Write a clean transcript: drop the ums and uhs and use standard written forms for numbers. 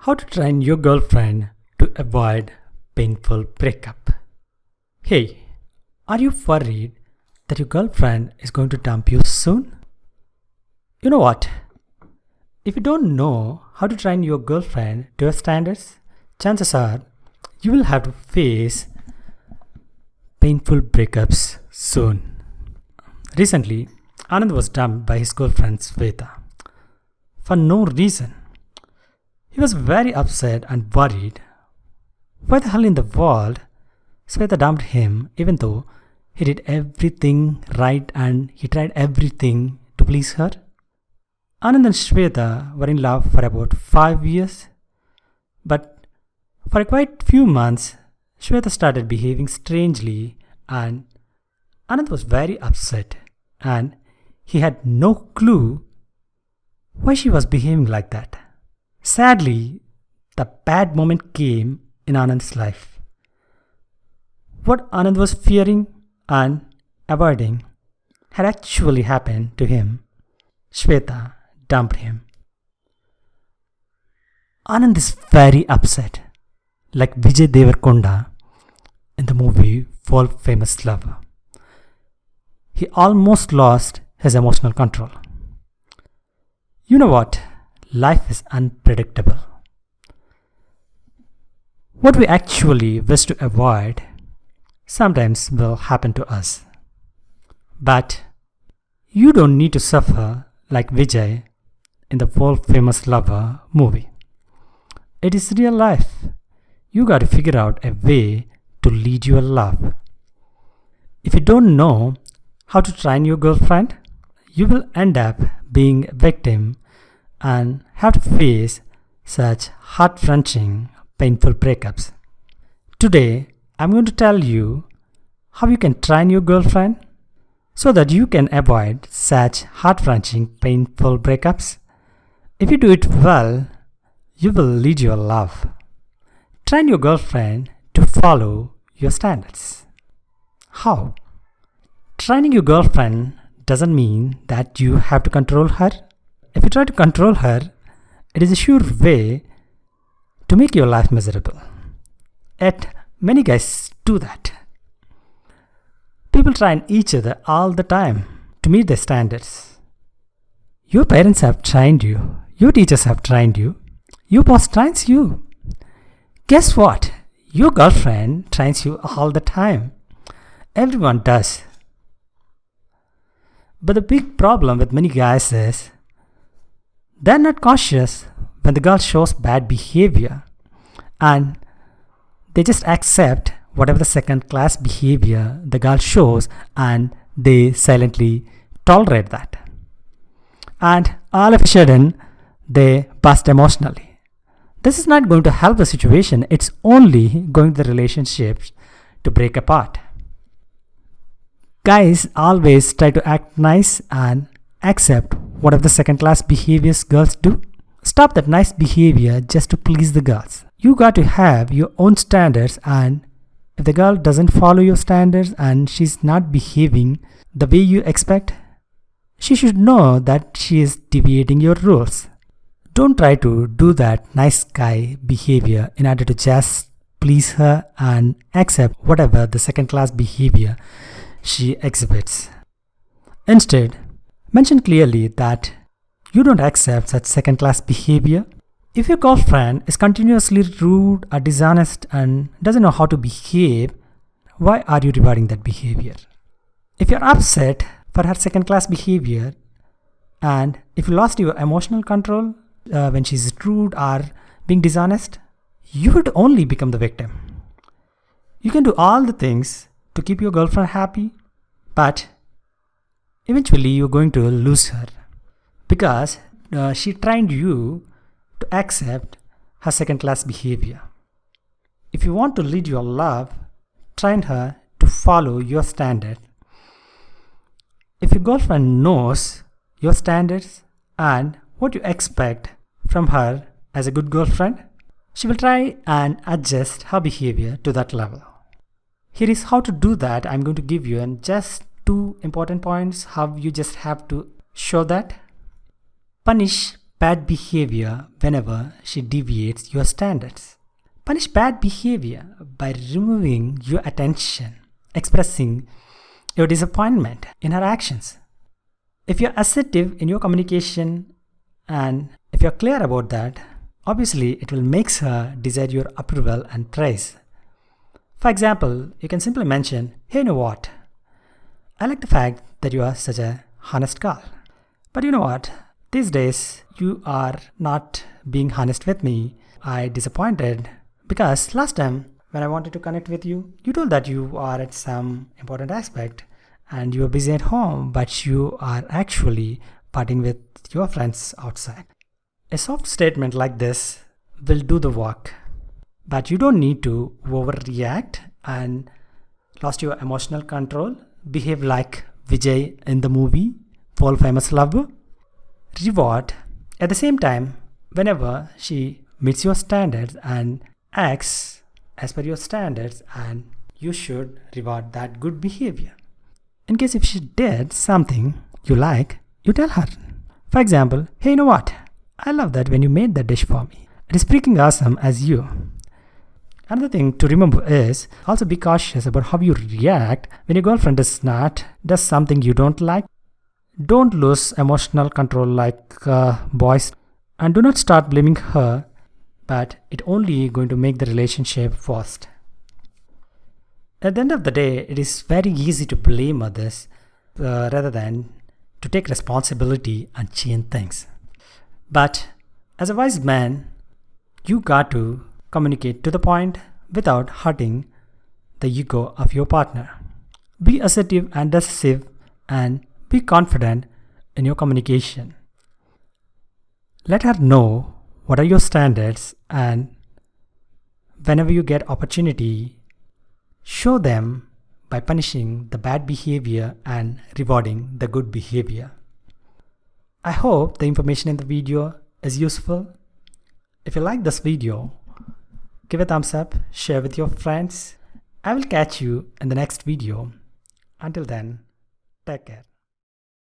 How to train your girlfriend to avoid painful breakup. Hey, are you worried that your girlfriend is going to dump you soon? You know what? If you don't know how to train your girlfriend to your standards, chances are you will have to face painful breakups soon. Recently, Anand was dumped by his girlfriend Sweta for no reason. He was very upset and worried. Why the hell in the world Sweta dumped him even though he did everything right and he tried everything to please her? Anand and Sweta were in love for about 5 years. But for a quite few months, Sweta started behaving strangely and Anand was very upset and he had no clue why she was behaving like that. Sadly, the bad moment came in Anand's life. What Anand was fearing and avoiding had actually happened to him. Sweta dumped him. Anand is very upset, like Vijay Devarkonda in the movie World Famous Lover. He almost lost his emotional control. You know what? Life is unpredictable. What we actually wish to avoid sometimes will happen to us. But you don't need to suffer like Vijay in the World Famous Lover movie. It is real life. You got to figure out a way to lead your love. If you don't know how to train your girlfriend, you will end up being a victim and have to face such heart-wrenching, painful breakups. Today, I'm going to tell you how you can train your girlfriend so that you can avoid such heart-wrenching, painful breakups. If you do it well, you will lead your love. Train your girlfriend to follow your standards. How? Training your girlfriend doesn't mean that you have to control her. If you try to control her, it is a sure way to make your life miserable. Yet, many guys do that. People train each other all the time to meet their standards. Your parents have trained you. Your teachers have trained you. Your boss trains you. Guess what? Your girlfriend trains you all the time. Everyone does. But the big problem with many guys is they're not cautious when the girl shows bad behavior and they just accept whatever the second class behavior the girl shows and they silently tolerate that. And all of a sudden, they burst emotionally. This is not going to help the situation, it's only going to the relationships to break apart. Guys always try to act nice and accept whatever the second class behaviors girls do. Stop that nice behavior just to please the girls. You got to have your own standards, and if the girl doesn't follow your standards and she's not behaving the way you expect, she should know that she is deviating your rules. Don't try to do that nice guy behavior in order to just please her and accept whatever the second class behavior she exhibits. Instead, mention clearly that you don't accept such second class behavior. If your girlfriend is continuously rude or dishonest and doesn't know how to behave, why are you rewarding that behavior? If you're upset for her second class behavior and if you lost your emotional control when she's rude or being dishonest, you would only become the victim. You can do all the things to keep your girlfriend happy, but eventually you're going to lose her because she trained you to accept her second class behavior. If you want to lead your love, train her to follow your standard. If your girlfriend knows your standards and what you expect from her as a good girlfriend, she will try and adjust her behavior to that level. Here is how to do that. I'm going to give you just 2 important points how you just have to show that. Punish bad behavior whenever she deviates your standards. Punish bad behavior by removing your attention, expressing your disappointment in her actions. If you're assertive in your communication and if you're clear about that, obviously it will make her desire your approval and praise. For example, you can simply mention, "Hey, you know what? I like the fact that you are such a honest girl. But you know what? These days you are not being honest with me. I'm disappointed because last time when I wanted to connect with you, you told that you are at some important aspect and you are busy at home, but you are actually partying with your friends outside." A soft statement like this will do the work, but you don't need to overreact and lost your emotional control. Behave like Vijay in the movie World Famous Lover. Reward at the same time whenever she meets your standards and acts as per your standards, and you should reward that good behavior. In case if she did something you like, you tell her. For example, "Hey, you know what? I love that when you made that dish for me. It is freaking awesome as you." Another thing to remember is also be cautious about how you react when your girlfriend does something you don't like. Don't lose emotional control like boys, and do not start blaming her, but it only going to make the relationship worse. At the end of the day, it is very easy to blame others rather than to take responsibility and change things. But as a wise man, you got to communicate to the point without hurting the ego of your partner. Be assertive and decisive and be confident in your communication. Let her know what are your standards, and whenever you get opportunity, show them by punishing the bad behavior and rewarding the good behavior. I hope the information in the video is useful. If you like this video, give a thumbs up, share with your friends. I will catch you in the next video. Until then, take care.